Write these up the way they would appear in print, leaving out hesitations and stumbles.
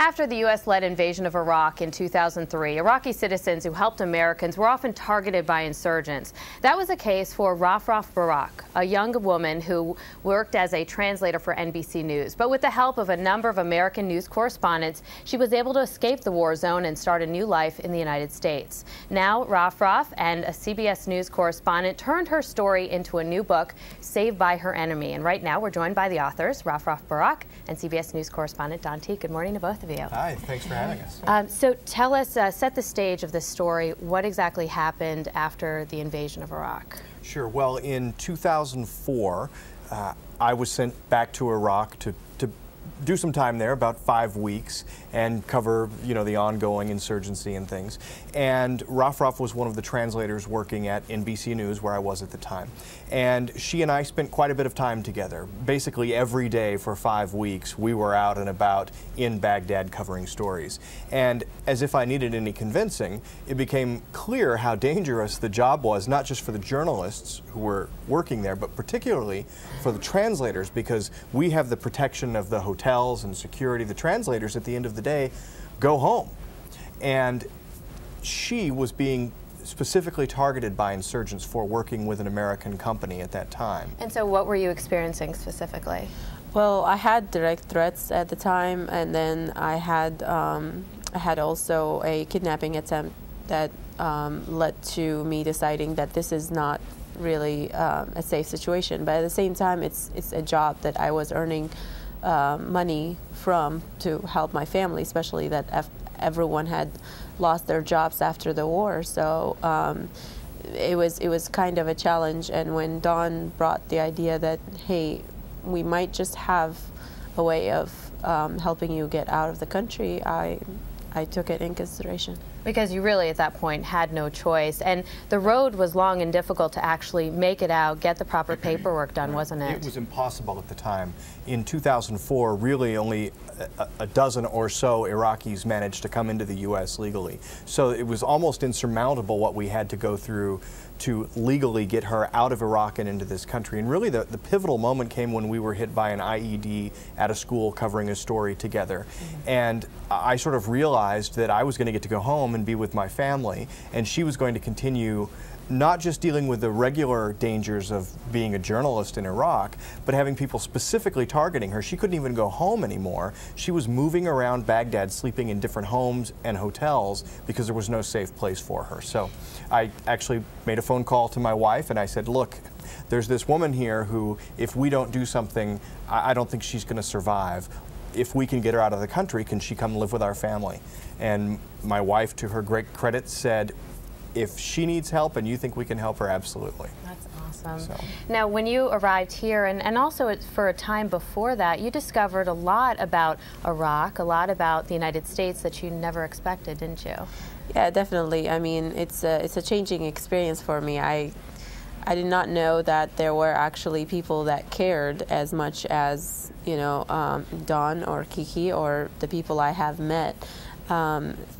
After the U.S.-led invasion of Iraq in 2003, Iraqi citizens who helped Americans were often targeted by insurgents. That was the case for Rafraf Barrack, a young woman who worked as a translator for NBC News. But with the help of a number of American news correspondents, she was able to escape the war zone and start a new life in the United States. Now, Rafraf and a CBS News correspondent turned her story into a new book, Saved by Her Enemy. And right now, we're joined by the authors, Rafraf Barrack and CBS News correspondent Don Teague. Good morning to both of you. Hi, thanks for having us. So tell us, set the stage of this story. What exactly happened after the invasion of Iraq? Sure. Well, in 2004, I was sent back to Iraq to do some time there, about 5 weeks, and cover, the ongoing insurgency and things. And Rafraf was one of the translators working at NBC News, where I was at the time. And she and I spent quite a bit of time together. Basically every day for 5 weeks, we were out and about in Baghdad covering stories. And as if I needed any convincing, it became clear how dangerous the job was, not just for the journalists who were working there, but particularly for the translators, because we have the protection of the hotels and security. The translators, at the end of the day, go home. And she was being specifically targeted by insurgents for working with an American company at that time. And so what were you experiencing specifically? Well, I had direct threats at the time, and then I had also a kidnapping attempt that led to me deciding that this is not really a safe situation. But at the same time, it's a job that I was earning money from to help my family, especially that everyone had lost their jobs after the war. So it was kind of a challenge. And when Dawn brought the idea that, hey, we might just have a way of helping you get out of the country, I took it in consideration. Because you really, at that point, had no choice. And the road was long and difficult to actually make it out, get the proper paperwork done, wasn't it? It was impossible at the time. In 2004, really only a dozen or so Iraqis managed to come into the U.S. legally. So it was almost insurmountable what we had to go through to legally get her out of Iraq and into this country. And really the pivotal moment came when we were hit by an IED at a school covering a story together. And I sort of realized that I was going to get to go home and be with my family, and she was going to continue not just dealing with the regular dangers of being a journalist in Iraq, but having people specifically targeting her. She couldn't even go home anymore. She was moving around Baghdad, sleeping in different homes and hotels because there was no safe place for her. So I actually made a phone call to my wife and I said, look, there's this woman here who, if we don't do something, I don't think she's going to survive. If we can get her out of the country, can she come live with our family? And my wife, to her great credit, said, if she needs help and you think we can help her, absolutely. That's awesome. So. Now, when you arrived here, and also for a time before that, you discovered a lot about Iraq, a lot about the United States that you never expected, didn't you? Yeah, definitely. I mean, it's a changing experience for me. I did not know that there were actually people that cared as much as, Dawn or Kiki or the people I have met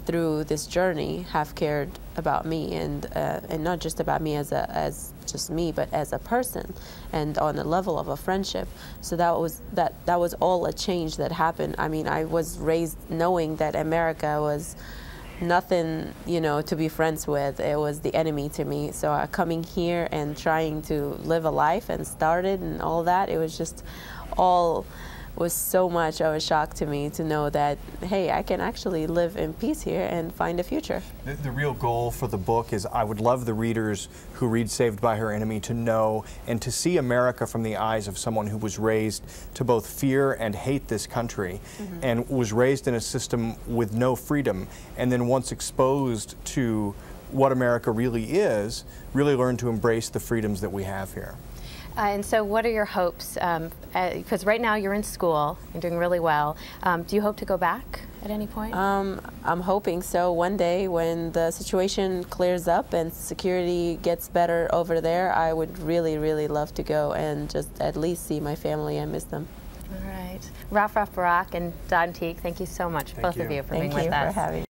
through this journey have cared about me, and not just about me as just me, but as a person, and on the level of a friendship. So that was all a change that happened. I mean, I was raised knowing that America was nothing, to be friends with. It was the enemy to me. So coming here and trying to live a life and start it and all that, it was just all was so much of a shock to me to know that, hey, I can actually live in peace here and find a future. The real goal for the book is I would love the readers who read Saved by Her Enemy to know and to see America from the eyes of someone who was raised to both fear and hate this country, and was raised in a system with no freedom, and then once exposed to what America really is, really learned to embrace the freedoms that we have here. And so what are your hopes? Because right now you're in school, you're doing really well. Do you hope to go back at any point? I'm hoping so. One day when the situation clears up and security gets better over there, I would really, really love to go and just at least see my family and miss them. All right. Rafraf Barrack and Don Teague, thank you so much, both of you, for being with us. Thank you for having me.